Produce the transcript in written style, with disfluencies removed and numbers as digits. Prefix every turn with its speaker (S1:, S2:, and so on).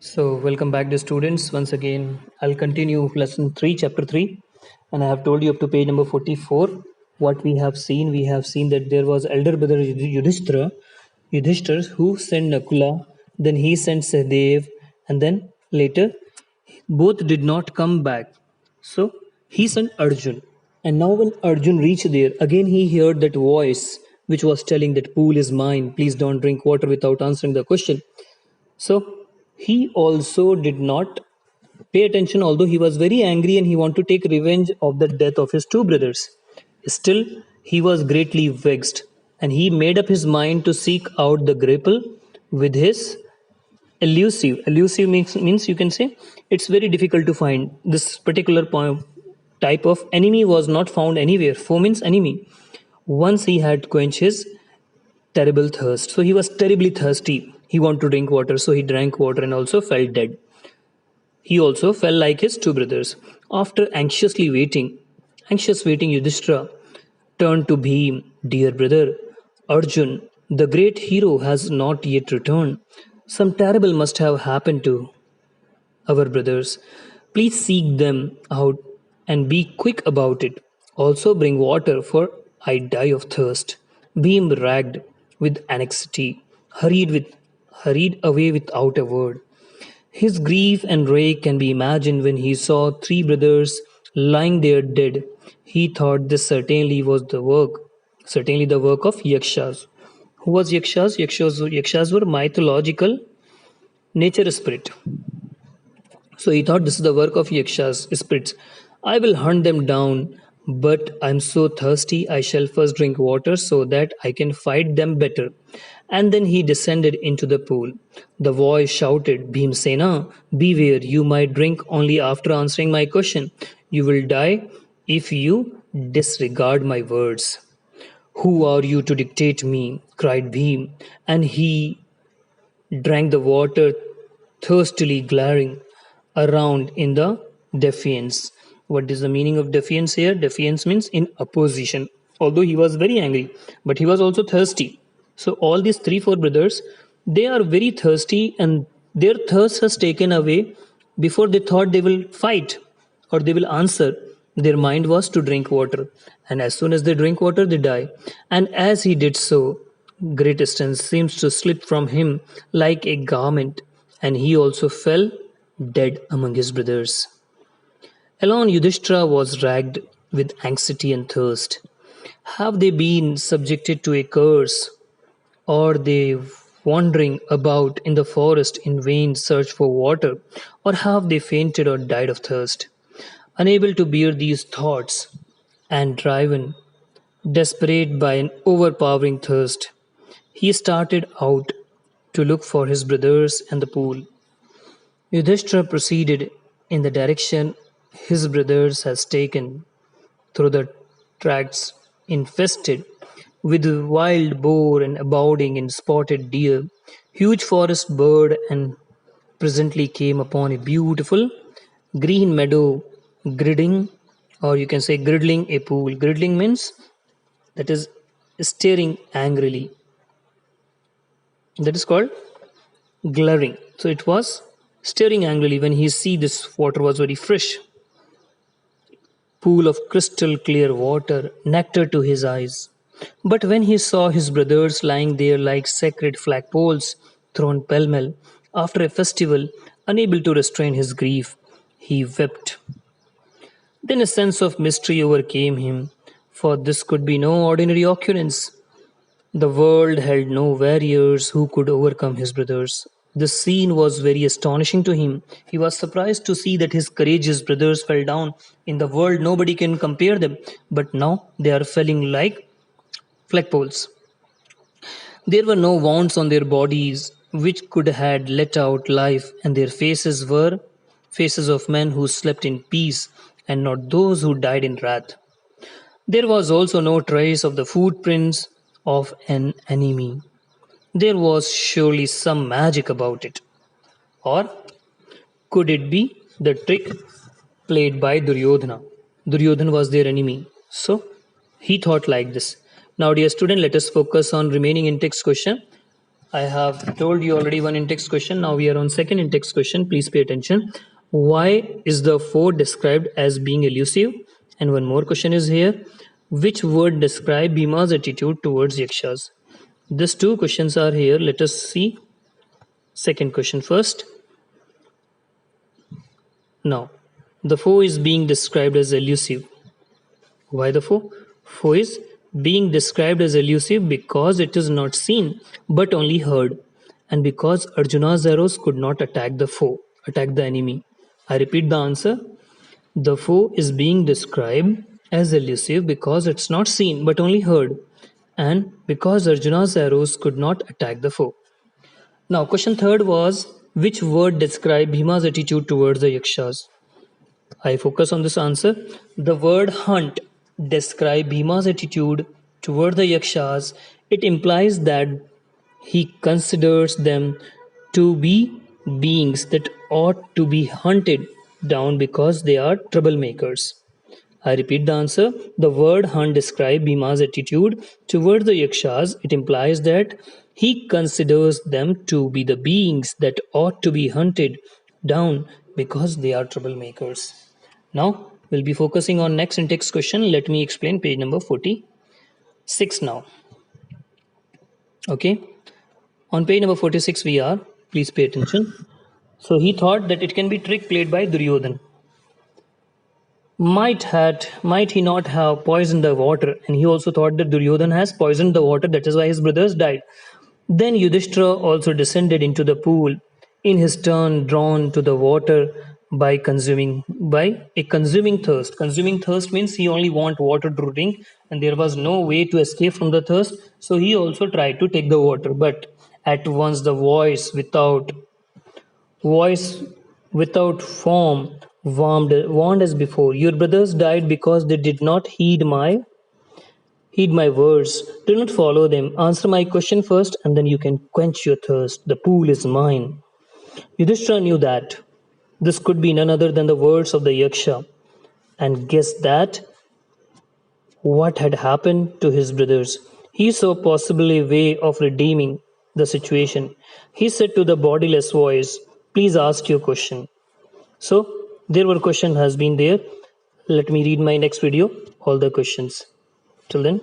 S1: So, welcome back, the students. Once again, I'll continue lesson 3, chapter 3, and I have told you up to page number 44. What we have seen that there was elder brother Yudhishthira, who sent Nakula, then he sent Sahadev, and then later both did not come back. So, he sent Arjun, and now when Arjun reached there, again he heard that voice which was telling that pool is mine, please don't drink water without answering the question. So he also did not pay attention, although he was very angry and he wanted to take revenge of the death of his two brothers. Still, he was greatly vexed and he made up his mind to seek out the grapple with his elusive. Elusive means you can say it's very difficult to find. This particular type of enemy was not found anywhere. Foe means enemy. Once he had quenched his terrible thirst. So he was terribly thirsty. He wanted to drink water, so he drank water and also fell dead. He also fell like his two brothers. After anxious waiting, Yudhishthira turned to Bhim, dear brother, Arjun, the great hero has not yet returned. Some terrible must have happened to our brothers. Please seek them out and be quick about it. Also bring water, for I die of thirst. Bhim ragged with anxiety, hurried away without a word. His grief and rage can be imagined when he saw three brothers lying there dead. He thought this certainly the work of Yakshas. Who was Yakshas? Yakshas were mythological nature spirit. So he thought this is the work of Yakshas, spirits. I will hunt them down, but I'm so thirsty I shall first drink water so that I can fight them better. And then he descended into the pool. The voice shouted, Bhimsena, beware, you might drink only after answering my question. You will die if you disregard my words. Who are you to dictate me? Cried Bhim, and he drank the water thirstily, glaring around in the defiance. What is the meaning of defiance here? Defiance means in opposition. Although he was very angry, but he was also thirsty. So all these three, four brothers, they are very thirsty and their thirst has taken away before they thought they will fight or they will answer. Their mind was to drink water. And as soon as they drink water, they die. And as he did so, great distance seems to slip from him like a garment, and he also fell dead among his brothers. Alone Yudhishthira was racked with anxiety and thirst. Have they been subjected to a curse, or they wandering about in the forest in vain search for water, or have they fainted or died of thirst? Unable to bear these thoughts, and driven, desperate by an overpowering thirst, he started out to look for his brothers and the pool. Yudhishthira proceeded in the direction his brothers had taken, through the tracts infested with wild boar and abounding in spotted deer, huge forest bird, and presently came upon a beautiful green meadow gridding, or you can say griddling a pool. Griddling means that is staring angrily. That is called glaring. So it was staring angrily when he see this water was very fresh. Pool of crystal clear water, nectar to his eyes. But when he saw his brothers lying there like sacred flagpoles thrown pell-mell after a festival, unable to restrain his grief, he wept. Then a sense of mystery overcame him, for this could be no ordinary occurrence. The world held no warriors who could overcome his brothers. The scene was very astonishing to him. He was surprised to see that his courageous brothers fell down. In the world, nobody can compare them, but now they are falling like flagpoles. There were no wounds on their bodies which could had let out life, and their faces were faces of men who slept in peace, and not those who died in wrath. There was also no trace of the footprints of an enemy. There was surely some magic about it. Or could it be the trick played by Duryodhana? Duryodhana was their enemy. So he thought like this. Now, dear student, let us focus on remaining in text question. I have told you already one in-text question. Now we are on second in-text question. Please pay attention. Why is the foe described as being elusive? And one more question is here. Which word describe Bhima's attitude towards yakshas? These two questions are here. Let us see second question first. Now, the foe is being described as elusive. Why the foe? Foe is being described as elusive because it is not seen but only heard, and because Arjuna's arrows could not attack the foe, attack the enemy. I repeat the answer. The foe is being described as elusive because it's not seen but only heard, and because Arjuna's arrows could not attack the foe. Now, question third was which word describe Bhima's attitude towards the yakshas? I focus on this answer. The word hunt describe Bhima's attitude toward the yakshas. It implies that he considers them to be beings that ought to be hunted down because they are troublemakers. I repeat the answer. The word hunt describes Bhima's attitude toward the yakshas. It implies that he considers them to be the beings that ought to be hunted down because they are troublemakers. Now we'll be focusing on next in-text question. Let me explain page number 46 now. Okay. On page number 46 we are. Please pay attention. So he thought that it can be trick played by Duryodhan. Might he not have poisoned the water? And he also thought that Duryodhan has poisoned the water, that is why his brothers died. Then Yudhishthira also descended into the pool, in his turn drawn to the water by a consuming thirst. Consuming thirst means he only want water to drink, and there was no way to escape from the thirst. So he also tried to take the water, but at once the voice without form warned as before, your brothers died because they did not heed my words. Do not follow them. Answer my question first, and then you can quench your thirst. The pool is mine. Yudhishthira knew that this could be none other than the words of the Yaksha, and guessed that what had happened to his brothers. He saw possibly a way of redeeming the situation. He said to the bodiless voice, please ask your question. So there were question has been there. Let me read my next video, all the questions. Till then.